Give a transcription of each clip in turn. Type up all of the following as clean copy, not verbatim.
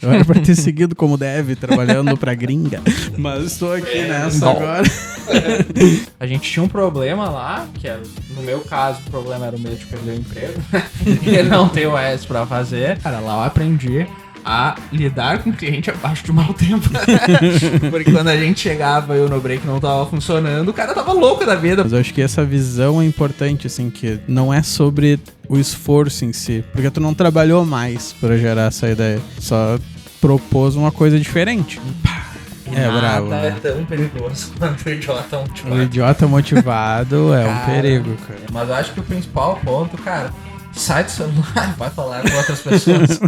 Eu era pra ter seguido como deve, trabalhando pra gringa. Mas estou aqui nessa agora. A gente tinha um problema lá, que era, no meu caso, o problema era o medo de perder o emprego. E não ter o S pra fazer. Cara, lá eu aprendi a lidar com o cliente abaixo de mau tempo. Porque quando a gente chegava e o no break não tava funcionando, o cara tava louco da vida. Mas eu acho que essa visão é importante, assim, que não é sobre o esforço em si. Porque tu não trabalhou mais pra gerar essa ideia. Só propôs uma coisa diferente. Bravo. Nada é tão perigoso quanto o idiota motivado. O idiota motivado é um perigo, cara. Mas eu acho que o principal ponto, cara, sai do celular, vai falar com outras pessoas.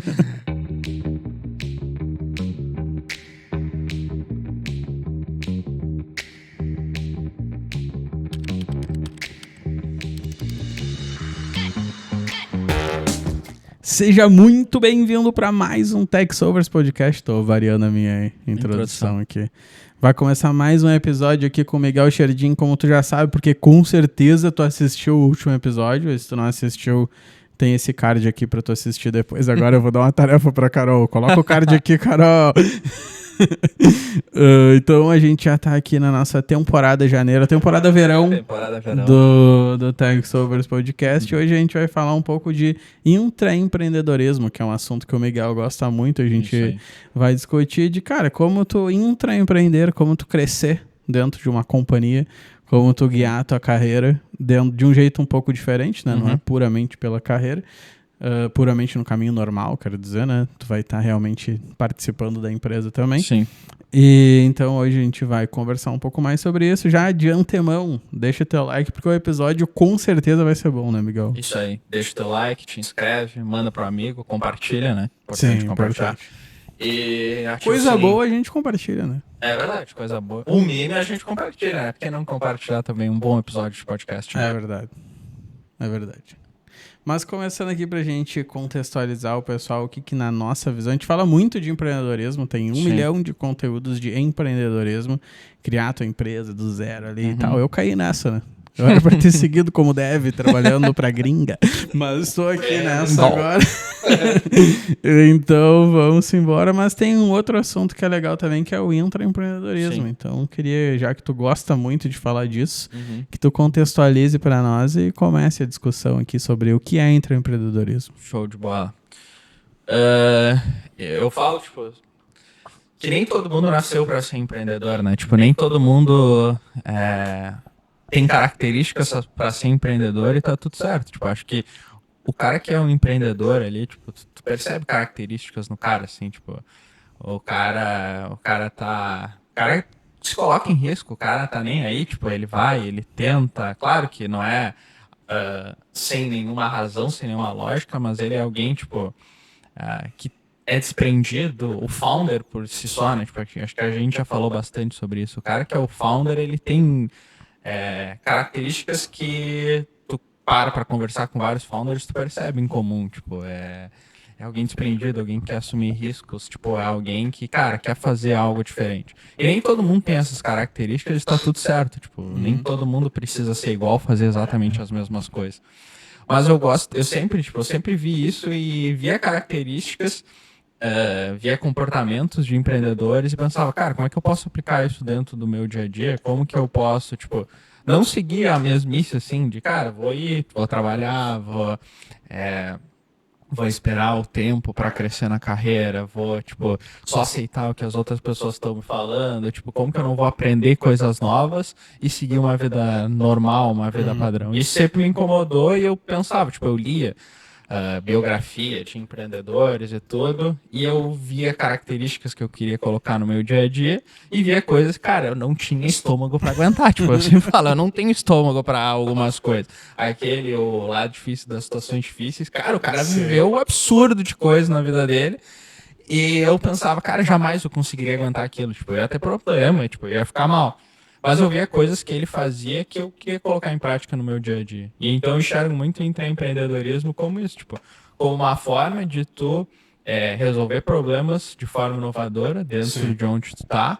Seja muito bem-vindo para mais um TechSovers Podcast. Tô variando a minha introdução aqui. Vai começar mais um episódio aqui com o Miguel Scherdim, como tu já sabe, porque com certeza tu assistiu o último episódio. Se tu não assistiu, tem esse card aqui pra tu assistir depois. Agora eu vou dar uma tarefa pra Carol. Coloca o card aqui, Carol. Então a gente já tá aqui na nossa temporada janeiro, temporada verão do TechSovers Podcast. Hoje a gente vai falar um pouco de intraempreendedorismo, que é um assunto que o Miguel gosta muito. A gente vai discutir de, cara, como tu intraempreender, como tu crescer dentro de uma companhia, como tu guiar a tua carreira dentro de um jeito um pouco diferente, né? Não é puramente pela carreira. Puramente no caminho normal, quero dizer, né? Tu vai estar realmente participando da empresa também. Sim. E então hoje a gente vai conversar um pouco mais sobre isso. Já de antemão, deixa teu like, porque o episódio com certeza vai ser bom, né, Miguel? Isso aí. Deixa o teu like, te inscreve, manda pro amigo, compartilha, né? Sim, compartilhar. E coisa boa a gente compartilha, né? É verdade, coisa boa. O meme a gente compartilha, né? Por que não compartilhar também um bom episódio de podcast? Né? É verdade. É verdade. Mas começando aqui pra gente contextualizar o pessoal, o que na nossa visão, a gente fala muito de empreendedorismo, tem 1 milhão de conteúdos de empreendedorismo, criar tua empresa do zero ali e tal. Eu caí nessa, né? Eu era pra ter seguido como deve, trabalhando pra gringa, mas estou aqui nessa agora. Então vamos embora, mas tem um outro assunto que é legal também, que é o intraempreendedorismo. Então queria, já que tu gosta muito de falar disso, que tu contextualize pra nós e comece a discussão aqui sobre o que é intraempreendedorismo. Show de bola. Eu falo, tipo, que nem todo mundo nasceu pra ser empreendedor, né? Tipo, nem todo mundo tem características pra ser empreendedor e tá tudo certo. Tipo, acho que o cara que é um empreendedor ali, tipo, tu percebe características no cara, assim, tipo, o cara se coloca em risco, o cara tá nem aí, tipo, ele vai, ele tenta, claro que não é sem nenhuma razão, sem nenhuma lógica, mas ele é alguém, tipo, que é desprendido, o founder por si só, né, tipo, acho que a gente já falou bastante sobre isso, o cara que é o founder, ele tem características que tu para conversar com vários founders, tu percebe em comum, tipo, é alguém desprendido, alguém que quer assumir riscos, tipo, é alguém que, cara, quer fazer algo diferente. E nem todo mundo tem essas características e está tudo certo, tipo, nem todo mundo precisa ser igual, fazer exatamente as mesmas coisas. Mas eu sempre vi isso e via características, via comportamentos de empreendedores e pensava, cara, como é que eu posso aplicar isso dentro do meu dia a dia? Como que eu posso, tipo, não seguir a mesmice, assim, de, cara, vou trabalhar, vou esperar o tempo para crescer na carreira, vou, tipo, só aceitar o que as outras pessoas estão me falando, tipo, como que eu não vou aprender coisas novas e seguir uma vida normal, uma vida padrão? Isso sempre me incomodou e eu pensava, tipo, eu lia biografia de empreendedores e tudo, e eu via características que eu queria colocar no meu dia a dia e via coisas, cara, eu não tinha estômago para aguentar, tipo, eu sempre falo, eu não tenho estômago para algumas coisas. O lado difícil das situações difíceis, cara, o cara viveu um absurdo de coisas na vida dele. E eu pensava, cara, jamais eu conseguiria aguentar aquilo, tipo, eu ia ter problema, tipo, eu ia ficar mal. Mas eu via coisas que ele fazia que eu queria colocar em prática no meu dia a dia. E então eu enxergo muito empreendedorismo como isso, tipo, como uma forma de tu resolver problemas de forma inovadora dentro de onde tu tá.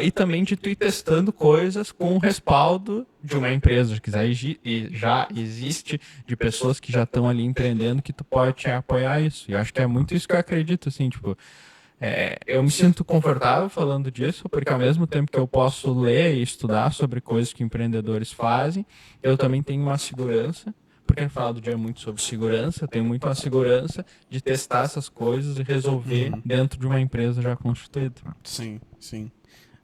E também de tu ir testando coisas com o respaldo de uma empresa que já existe, de pessoas que já estão ali empreendendo, que tu pode apoiar isso. E eu acho que é muito isso que eu acredito, assim, tipo, Eu me sinto confortável falando disso, porque ao mesmo tempo que eu posso ler e estudar sobre coisas que empreendedores fazem, eu também tenho uma segurança, porque no final do dia é muito sobre segurança, eu tenho muito uma segurança de testar essas coisas e resolver dentro de uma empresa já constituída. Sim, sim.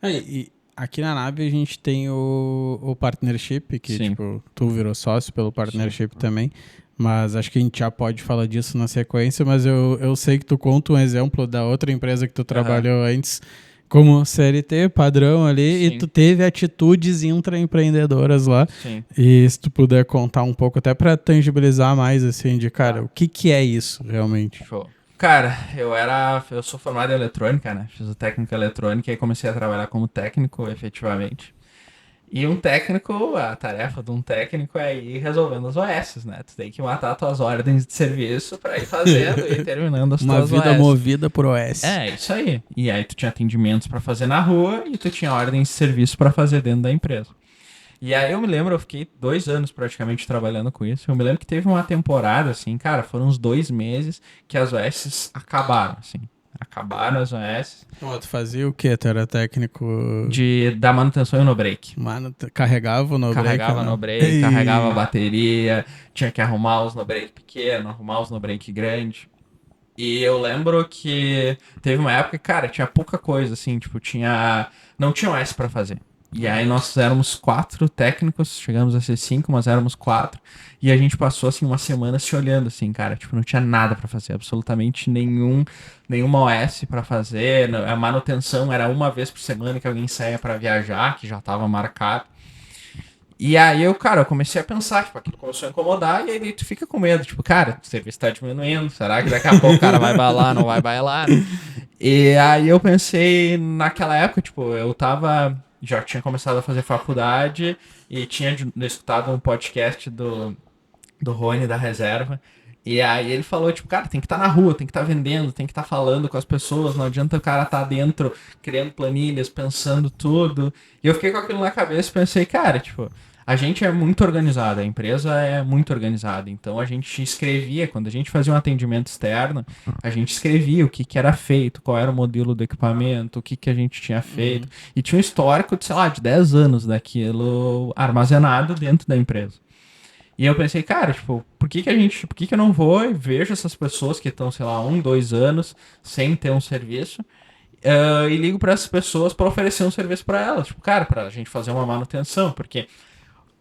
E aqui na nave a gente tem o partnership, que tipo, tu virou sócio pelo partnership também, mas acho que a gente já pode falar disso na sequência, mas eu sei que tu conta um exemplo da outra empresa que tu trabalhou antes como CLT padrão ali, e tu teve atitudes intraempreendedoras lá. Sim. E se tu puder contar um pouco, até pra tangibilizar mais, assim, de, cara, o que é isso realmente? Show. Cara, eu sou formado em eletrônica, né? Fiz o técnico em eletrônica e comecei a trabalhar como técnico, efetivamente. E a tarefa de um técnico é ir resolvendo as OS, né? Tu tem que matar as tuas ordens de serviço pra ir fazendo e terminando as tuas OS. Uma vida movida por OS. É, isso aí. E aí tu tinha atendimentos pra fazer na rua e tu tinha ordens de serviço pra fazer dentro da empresa. E aí eu me lembro, eu fiquei 2 anos praticamente trabalhando com isso. Eu me lembro que teve uma temporada, assim, cara, foram uns 2 meses que as OS acabaram, assim. Acabaram as OS. Tu fazia o quê? Tu era técnico... Da manutenção e no break. Carregava o no break? Carregava no break, carregava a bateria, tinha que arrumar os no break pequeno, arrumar os no break grande. E eu lembro que teve uma época que, cara, tinha pouca coisa, assim, tipo, não tinha OS pra fazer. E aí nós éramos 4 técnicos, chegamos a ser 5, mas éramos 4. E a gente passou, assim, uma semana se olhando, assim, cara. Tipo, não tinha nada pra fazer, absolutamente nenhuma OS pra fazer. A manutenção era uma vez por semana que alguém saía pra viajar, que já tava marcado. E aí eu comecei a pensar, tipo, aquilo começou a incomodar, e aí tu fica com medo, tipo, cara, o serviço tá diminuindo, será que daqui a pouco o cara vai bailar, não vai bailar? E aí eu pensei, naquela época, tipo, já tinha começado a fazer faculdade e tinha escutado um podcast do Rony da Reserva. E aí ele falou, tipo, cara, tem que estar na rua, tem que estar vendendo, tem que estar falando com as pessoas, não adianta o cara estar dentro criando planilhas, pensando tudo. E eu fiquei com aquilo na cabeça e pensei, cara, tipo, a gente é muito organizado, a empresa é muito organizada, então a gente escrevia, quando a gente fazia um atendimento externo, a gente escrevia o que era feito, qual era o modelo do equipamento, o que a gente tinha feito, e tinha um histórico de, sei lá, de 10 anos daquilo armazenado dentro da empresa. E eu pensei, cara, tipo, por que eu não vou e vejo essas pessoas que estão, sei lá, 1, 2 anos sem ter um serviço, e ligo para essas pessoas para oferecer um serviço para elas, tipo, cara, pra gente fazer uma manutenção, porque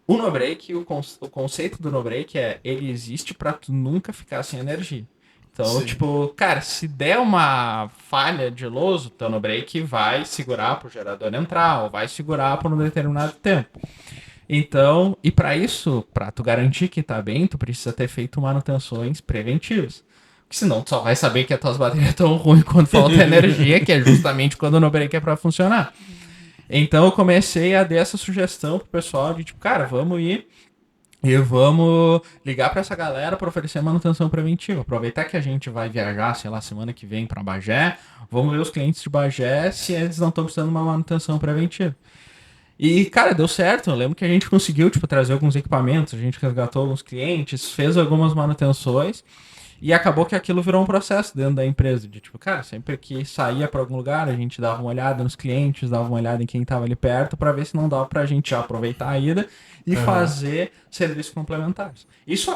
o no-break, o conceito do no-break ele existe para tu nunca ficar sem energia. Então, tipo, cara, se der uma falha de louso, teu no-break vai segurar pro gerador entrar, ou vai segurar por um determinado tempo. Então, e para isso, para tu garantir que tá bem, tu precisa ter feito manutenções preventivas. Porque senão tu só vai saber que as tuas baterias estão ruins quando falta energia, que é justamente quando o no-break é para funcionar. Então eu comecei a dar essa sugestão pro pessoal de tipo, cara, vamos ir e vamos ligar para essa galera para oferecer manutenção preventiva. Aproveitar que a gente vai viajar, sei lá, semana que vem para Bagé, vamos ver os clientes de Bagé se eles não estão precisando de uma manutenção preventiva. E, cara, deu certo. Eu lembro que a gente conseguiu, tipo, trazer alguns equipamentos, a gente resgatou alguns clientes, fez algumas manutenções e acabou que aquilo virou um processo dentro da empresa. De, tipo, cara, sempre que saía para algum lugar, a gente dava uma olhada nos clientes, dava uma olhada em quem tava ali perto para ver se não dava pra gente já aproveitar a ida e fazer serviços complementares. Isso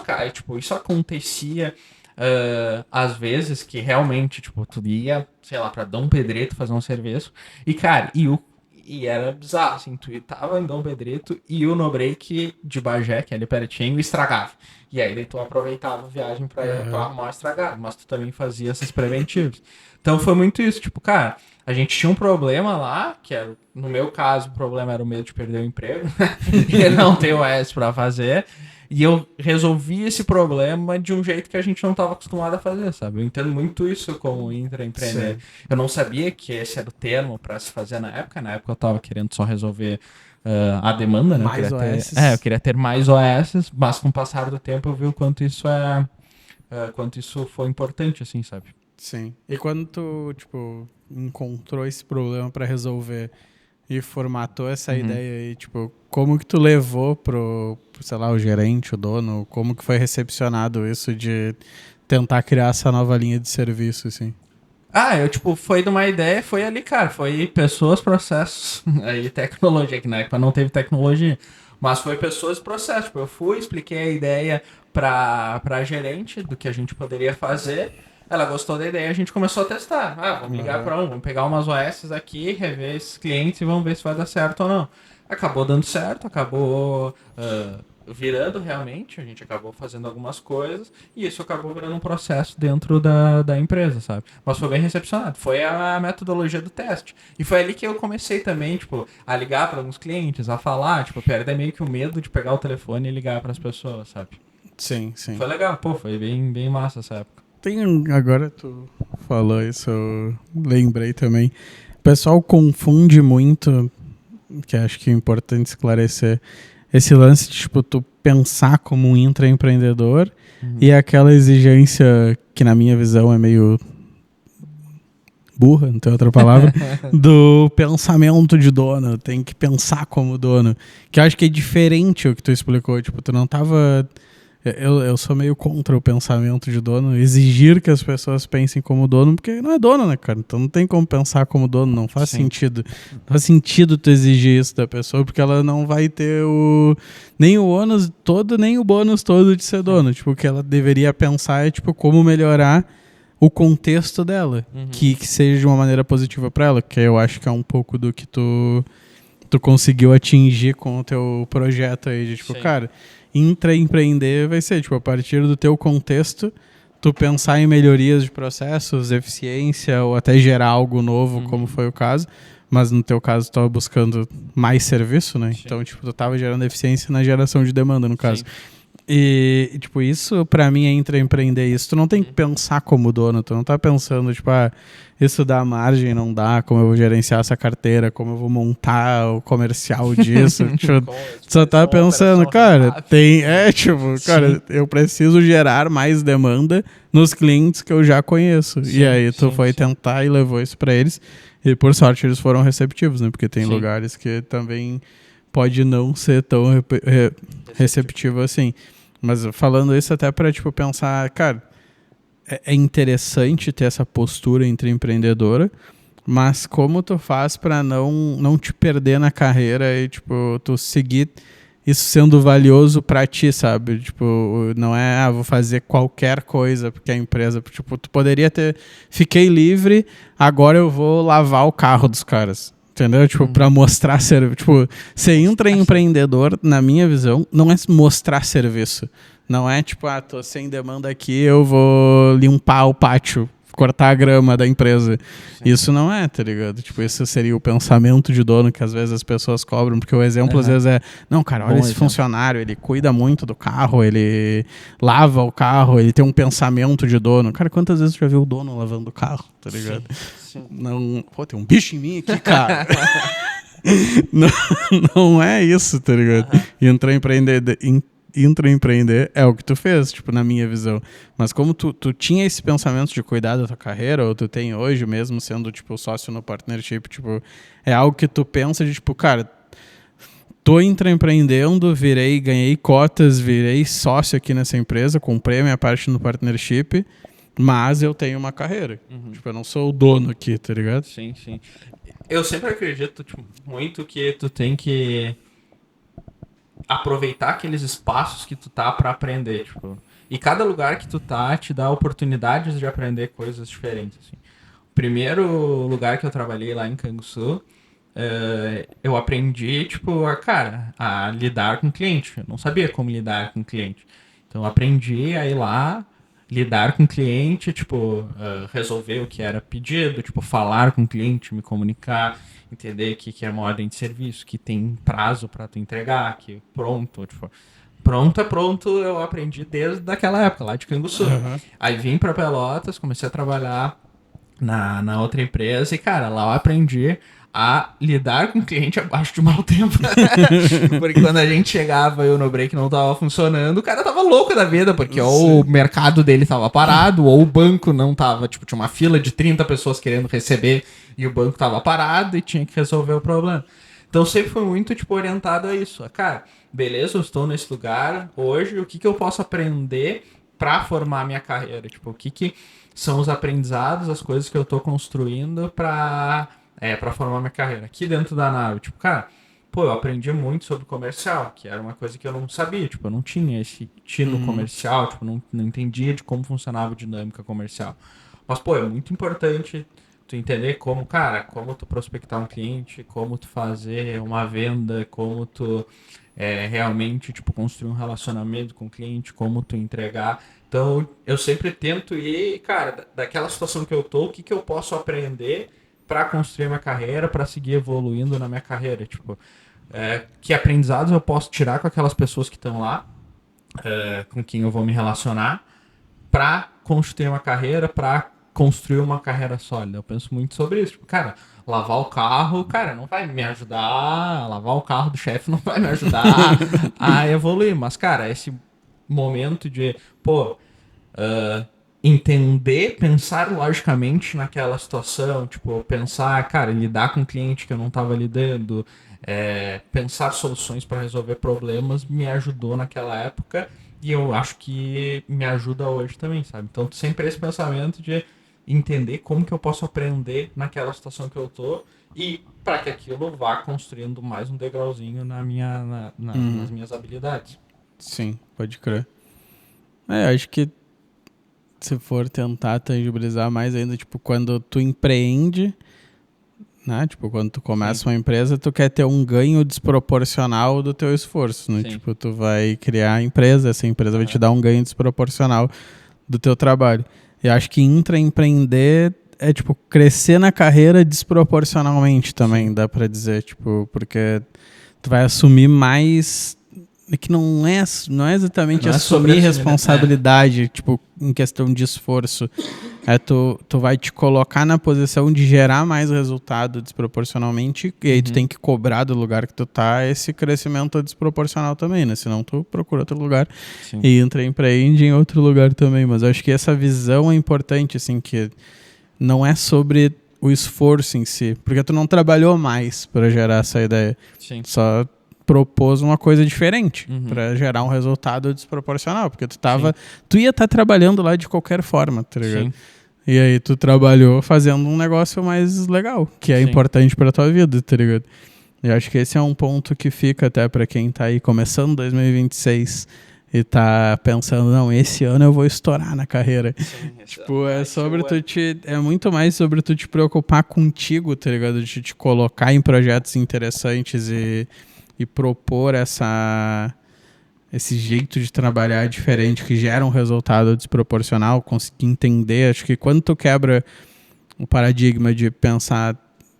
acontecia às vezes que realmente, tipo, tu ia, sei lá, pra Dom Pedreto fazer um serviço e, cara, e era bizarro, assim, tu tava em Dom Pedreto e o no-break de Bagé, que é ali pertinho, estragava. E aí tu aproveitava a viagem pra arrumar o estragado, mas tu também fazia esses preventivos. Então foi muito isso, tipo, cara, a gente tinha um problema lá, que era, no meu caso, o problema era o medo de perder o emprego, e não ter o S pra fazer. E eu resolvi esse problema de um jeito que a gente não estava acostumado a fazer, sabe? Eu entendo muito isso como intraempreender. Eu não sabia que esse era o termo para se fazer na época. Na época eu estava querendo só resolver a demanda, né? Eu queria ter mais OS, mas com o passar do tempo eu vi o quanto quanto isso foi importante, assim, sabe? Sim. E quando tu, tipo, encontrou esse problema para resolver e formatou essa ideia aí, tipo, como que tu levou pro, sei lá, o gerente, o dono, como que foi recepcionado isso de tentar criar essa nova linha de serviço, assim? Foi de uma ideia, foi ali, cara, foi pessoas, processos, aí tecnologia, que na época não teve tecnologia, mas foi pessoas e processos, tipo, eu fui, expliquei a ideia pra gerente do que a gente poderia fazer, ela gostou da ideia, a gente começou a testar, vamos ligar pra vamos pegar umas OS aqui, rever esses clientes e vamos ver se vai dar certo ou não. Acabou dando certo, acabou virando realmente, a gente acabou fazendo algumas coisas e isso acabou virando um processo dentro da empresa, sabe? Mas foi bem recepcionado, foi a metodologia do teste. E foi ali que eu comecei também, tipo, a ligar para alguns clientes, a falar, tipo, perder meio que o medo de pegar o telefone e ligar para as pessoas, sabe? Sim, sim. Foi legal, pô, foi bem massa essa época. Agora tu falou isso, eu lembrei também. O pessoal confunde muito, que acho que é importante esclarecer, esse lance de, tipo, tu pensar como um intraempreendedor e aquela exigência que, na minha visão, é meio burra, não tem outra palavra, do pensamento de dono. Tem que pensar como dono. Que eu acho que é diferente o que tu explicou. Tipo, tu não tava... Eu sou meio contra o pensamento de dono, exigir que as pessoas pensem como dono, porque não é dono, né, cara? Então não tem como pensar como dono, não faz sentido. Não faz sentido tu exigir isso da pessoa, porque ela não vai ter nem o ônus todo, nem o bônus todo de ser dono. Tipo, o que ela deveria pensar é, tipo, como melhorar o contexto dela, que seja de uma maneira positiva para ela, que eu acho que é um pouco do que tu conseguiu atingir com o teu projeto aí, de tipo, cara, intraempreender vai ser, tipo, a partir do teu contexto, tu pensar em melhorias de processos, eficiência, ou até gerar algo novo, como foi o caso, mas no teu caso tu tava buscando mais serviço, né? Sim. Então, tipo, tu tava gerando eficiência na geração de demanda, no caso. Sim. E, tipo, isso pra mim é intraempreender isso. Tu não tem que pensar como dono, tu não tá pensando, tipo, isso dá margem, não dá, como eu vou gerenciar essa carteira, como eu vou montar o comercial disso. Tipo, tu só tá pensando, cara, cara, eu preciso gerar mais demanda nos clientes que eu já conheço. Sim, e aí tu foi tentar e levou isso pra eles. E por sorte eles foram receptivos, né? Porque tem lugares que também pode não ser tão receptivo assim. Mas falando isso até para, tipo, pensar, cara, é interessante ter essa postura intraempreendedora, mas como tu faz para não te perder na carreira e, tipo, tu seguir isso sendo valioso para ti, sabe? Tipo, não é, vou fazer qualquer coisa porque a empresa, tipo, tu poderia ter, fiquei livre, agora eu vou lavar o carro dos caras. Entendeu? Tipo, pra mostrar serviço. Tipo, ser intraempreendedor, na minha visão, não é mostrar serviço. Não é tipo, tô sem demanda aqui, eu vou limpar o pátio, cortar a grama da empresa. Sim. Isso não é, tá ligado? Tipo, isso seria o pensamento de dono que às vezes as pessoas cobram, porque o exemplo às vezes é, não, cara, olha esse funcionário, ele cuida muito do carro, ele lava o carro, ele tem um pensamento de dono. Cara, quantas vezes você já viu o dono lavando o carro, tá ligado? Sim. Não, pô, tem um bicho em mim aqui, cara. não é isso, tá ligado? Intraempreender é o que tu fez, tipo, na minha visão. Mas como tu tinha esse pensamento de cuidar da tua carreira, ou tu tem hoje mesmo, sendo, tipo, sócio no partnership, tipo, é algo que tu pensa de, tipo, cara, tô intraempreendendo, ganhei cotas, virei sócio aqui nessa empresa, comprei a minha parte no partnership, mas eu tenho uma carreira. Tipo, eu não sou o dono aqui, tá ligado? Sim, sim. Eu sempre acredito, tipo, muito que tu tem que aproveitar aqueles espaços que tu tá pra aprender, tipo. E cada lugar que tu tá te dá oportunidades de aprender coisas diferentes, assim. O primeiro lugar que eu trabalhei lá em Canguçu, eu aprendi, tipo, a lidar com cliente. Eu não sabia como lidar com cliente. Então eu aprendi a ir lá, lidar com o cliente, tipo, resolver o que era pedido, tipo, falar com o cliente, me comunicar, entender que é uma ordem de serviço, que tem prazo para tu entregar, que pronto, tipo, pronto é pronto, eu aprendi desde aquela época, lá de Canguçu. Aí vim para Pelotas, comecei a trabalhar na outra empresa e, cara, lá eu aprendi a lidar com o cliente abaixo de mau tempo. Porque quando a gente chegava e o no break não tava funcionando, o cara tava louco da vida, porque ou o mercado dele tava parado, ou o banco não tava, tipo, tinha uma fila de 30 pessoas querendo receber e o banco tava parado e tinha que resolver o problema. Então sempre foi muito, tipo, orientado a isso. Cara, beleza, eu estou nesse lugar hoje, o que eu posso aprender pra formar minha carreira? Tipo, são os aprendizados, as coisas que eu tô construindo pra formar minha carreira. Aqui dentro da nave, tipo, cara, pô, eu aprendi muito sobre comercial, que era uma coisa que eu não sabia, tipo, eu não tinha esse tino comercial, tipo, não entendia de como funcionava a dinâmica comercial. Mas, pô, é muito importante tu entender como, cara, como tu prospectar um cliente, como tu fazer uma venda, como tu realmente, tipo, construir um relacionamento com o cliente, como tu entregar. Então, eu sempre tento ir, cara, daquela situação que eu tô, o que que eu posso aprender para construir minha carreira, para seguir evoluindo na minha carreira, tipo, que aprendizados eu posso tirar com aquelas pessoas que estão lá, com quem eu vou me relacionar, para construir uma carreira, para construir uma carreira sólida. Eu penso muito sobre isso. Tipo, cara, lavar o carro, cara, não vai me ajudar. Lavar o carro do chefe não vai me ajudar a evoluir. Mas, cara, esse momento de, pô, entender, pensar logicamente naquela situação, tipo, pensar, cara, lidar com um cliente que eu não estava lidando, pensar soluções para resolver problemas, me ajudou naquela época e eu acho que me ajuda hoje também, sabe? Então, sempre esse pensamento de entender como que eu posso aprender naquela situação que eu tô e para que aquilo vá construindo mais um degrauzinho nas minhas habilidades. Sim, pode crer. Acho que se for tentar tangibilizar mais ainda, tipo, quando tu empreende, né? Tipo, quando tu começa uma empresa, tu quer ter um ganho desproporcional do teu esforço, né? Sim. Tipo, tu vai criar a empresa, essa empresa vai te dar um ganho desproporcional do teu trabalho. E acho que intraempreender é, tipo, crescer na carreira desproporcionalmente também, dá pra dizer, tipo, porque tu vai assumir mais... que não é exatamente assumir responsabilidade, tipo, em questão de esforço. Tu vai te colocar na posição de gerar mais resultado desproporcionalmente, e aí tu tem que cobrar do lugar que tu tá esse crescimento desproporcional também, né? Senão tu procura outro lugar e empreende em outro lugar também. Mas eu acho que essa visão é importante, assim, que não é sobre o esforço em si, porque tu não trabalhou mais para gerar essa ideia. Sim. Só propôs uma coisa diferente para gerar um resultado desproporcional, porque tu ia estar trabalhando lá de qualquer forma, tá ligado? Sim. E aí tu trabalhou fazendo um negócio mais legal, que é importante pra tua vida, tá ligado? E acho que esse é um ponto que fica até pra quem tá aí começando 2026 e tá pensando, não, esse ano eu vou estourar na carreira. Sim, tipo, é muito mais sobre tu te preocupar contigo, tá ligado? De te colocar em projetos interessantes e propor esse jeito de trabalhar diferente que gera um resultado desproporcional, conseguir entender. Acho que quando tu quebra o paradigma de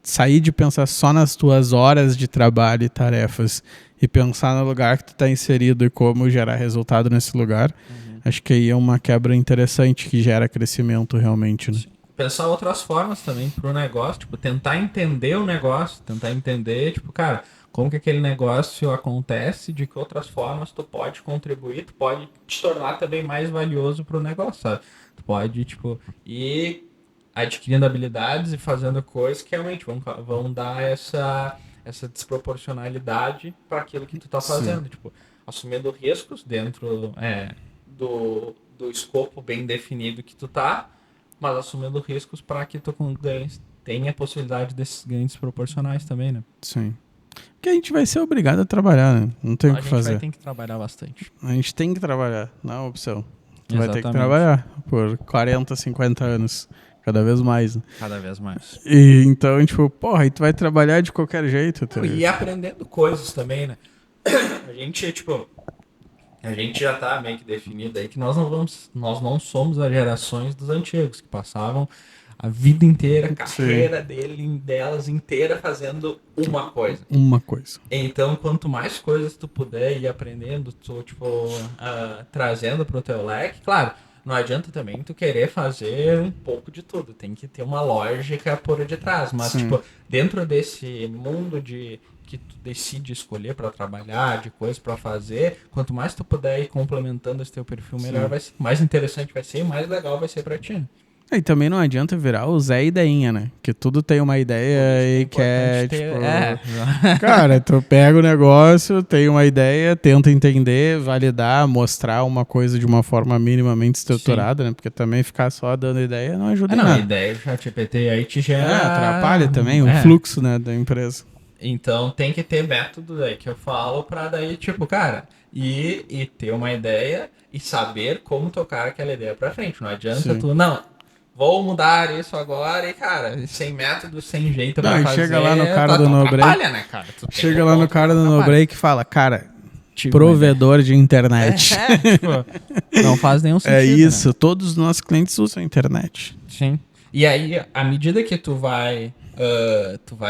sair de pensar só nas tuas horas de trabalho e tarefas e pensar no lugar que tu está inserido e como gerar resultado nesse lugar, acho que aí é uma quebra interessante que gera crescimento realmente, né? Pensar outras formas também pro negócio, tipo, tentar entender o negócio, tentar entender, tipo, cara, como que aquele negócio acontece, de que outras formas tu pode contribuir, tu pode te tornar também mais valioso pro negócio, sabe? Tu pode, tipo, ir adquirindo habilidades e fazendo coisas que realmente vão dar essa desproporcionalidade para aquilo que tu tá fazendo, Sim. tipo, assumindo riscos dentro do escopo bem definido que tu tá, mas assumindo riscos para que tu tenha a possibilidade desses ganhos proporcionais também, né? Sim. Porque a gente vai ser obrigado a trabalhar, né? Não tem o que fazer. A gente vai ter que trabalhar bastante. A gente tem que trabalhar, não é opção. Tu Exatamente. vai ter que trabalhar por 40, 50 anos. Cada vez mais. Né? Cada vez mais. E então, tipo, porra, aí tu vai trabalhar de qualquer jeito. Tá? E aprendendo coisas também, né? A gente já tá meio que definido aí que nós não somos as gerações dos antigos, que passavam a vida inteira, a carreira delas inteira fazendo uma coisa. Uma coisa. Então, quanto mais coisas tu puder ir aprendendo, tu, tipo, trazendo pro teu leque, claro, não adianta também tu querer fazer um pouco de tudo, tem que ter uma lógica por detrás, mas, tipo, dentro desse mundo que tu decide escolher para trabalhar, de coisas para fazer, quanto mais tu puder ir complementando esse teu perfil, melhor vai ser, mais interessante vai ser e mais legal vai ser para ti. E também não adianta virar o Zé Ideinha, né? Que tudo tem uma ideia e quer, tipo... Cara, tu pega o negócio, tem uma ideia, tenta entender, validar, mostrar uma coisa de uma forma minimamente estruturada, né? Porque também ficar só dando ideia não ajuda em nada. A ideia do ChatGPT aí te gera... atrapalha também o fluxo, né, da empresa. Então tem que ter método aí que eu falo pra daí, tipo, cara, e ter uma ideia e saber como tocar aquela ideia pra frente. Não adianta tu, não, vou mudar isso agora e, cara, sem método, sem jeito pra fazer. Chega lá no cara do No-Break, né, cara? Chega lá no cara do No-Break e fala, cara, tipo, provedor de internet. Tipo, não faz nenhum sentido. É isso, né? Todos os nossos clientes usam a internet. Sim. E aí, à medida que tu vai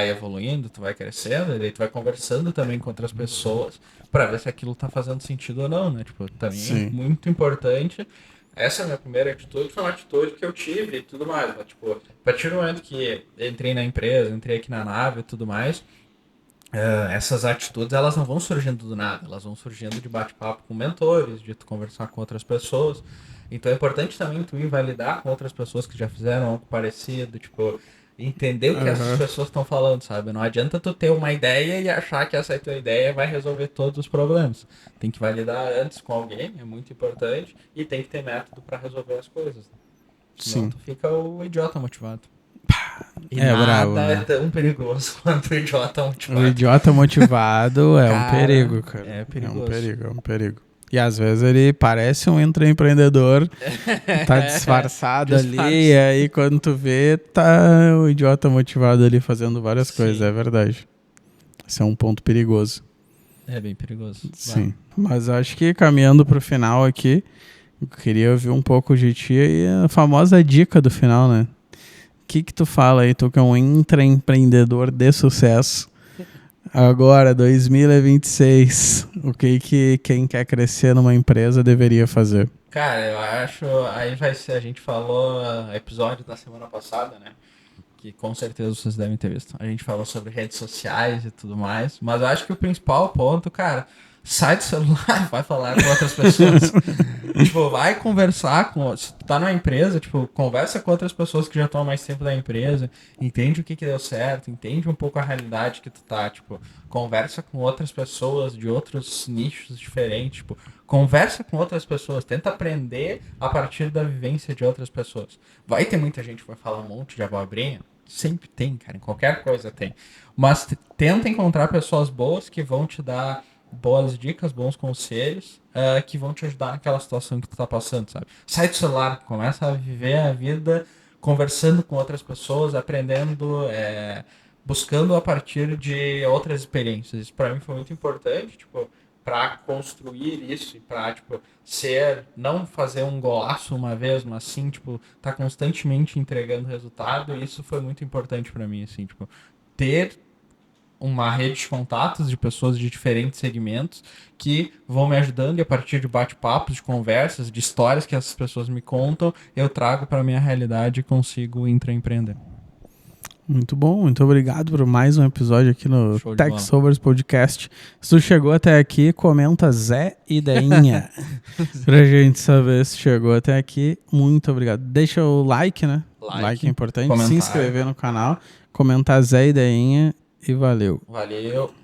evoluindo, tu vai crescendo, e daí tu vai conversando também com outras pessoas pra ver se aquilo tá fazendo sentido ou não, né? Tipo, também é muito importante. Essa é a minha primeira atitude, foi uma atitude que eu tive e tudo mais. Mas, tipo, a partir do momento que entrei na empresa, entrei aqui na nave e tudo mais, essas atitudes, elas não vão surgindo do nada. Elas vão surgindo de bate-papo com mentores, de tu conversar com outras pessoas. Então é importante também tu ir validar com outras pessoas que já fizeram algo parecido, tipo, entender o que essas pessoas estão falando, sabe? Não adianta tu ter uma ideia e achar que essa tua ideia vai resolver todos os problemas. Tem que validar antes com alguém, é muito importante, e tem que ter método para resolver as coisas. Senão tu fica o idiota motivado. E nada bravo, é tão perigoso quanto o idiota motivado. O idiota motivado é um perigo, cara. É perigoso. É um perigo. E às vezes ele parece um intraempreendedor, tá disfarçado ali, e aí quando tu vê, tá o idiota motivado ali fazendo várias coisas, é verdade. Esse é um ponto perigoso. É bem perigoso. Sim, mas acho que caminhando pro final aqui, eu queria ouvir um pouco de ti e a famosa dica do final, né? O que tu fala aí, tu que é um intraempreendedor de sucesso? Agora, 2026, o que quem quer crescer numa empresa deveria fazer? Cara, eu acho, aí vai ser, a gente falou episódio da semana passada, né? Que com certeza vocês devem ter visto. A gente falou sobre redes sociais e tudo mais, mas eu acho que o principal ponto, cara, sai do celular, vai falar com outras pessoas. Tipo, vai conversar com... Se tu tá numa empresa, tipo, conversa com outras pessoas que já estão há mais tempo na empresa, entende o que deu certo, entende um pouco a realidade que tu tá, tipo, conversa com outras pessoas de outros nichos diferentes, tipo, conversa com outras pessoas, tenta aprender a partir da vivência de outras pessoas. Vai ter muita gente que vai falar um monte de abobrinha, sempre tem, cara, em qualquer coisa tem. Mas tenta encontrar pessoas boas que vão te dar boas dicas, bons conselhos, que vão te ajudar naquela situação que tu tá passando, sabe? Sai do celular, começa a viver a vida conversando com outras pessoas, aprendendo, buscando a partir de outras experiências. Isso pra mim foi muito importante, tipo, pra construir isso e pra, tipo, não fazer um golaço uma vez, mas sim, tipo, tá constantemente entregando resultado, e isso foi muito importante pra mim, assim, tipo, ter uma rede de contatos de pessoas de diferentes segmentos que vão me ajudando, e a partir de bate-papos, de conversas, de histórias que essas pessoas me contam, eu trago para minha realidade e consigo intraempreender. Muito bom, muito obrigado por mais um episódio aqui no Tech Sobers Podcast. Se tu chegou até aqui, comenta Zé Ideinha pra gente saber se chegou até aqui. Muito obrigado. Deixa o like, né? Like é importante. Comentário. Se inscrever no canal, comentar Zé Ideinha. E valeu. Valeu.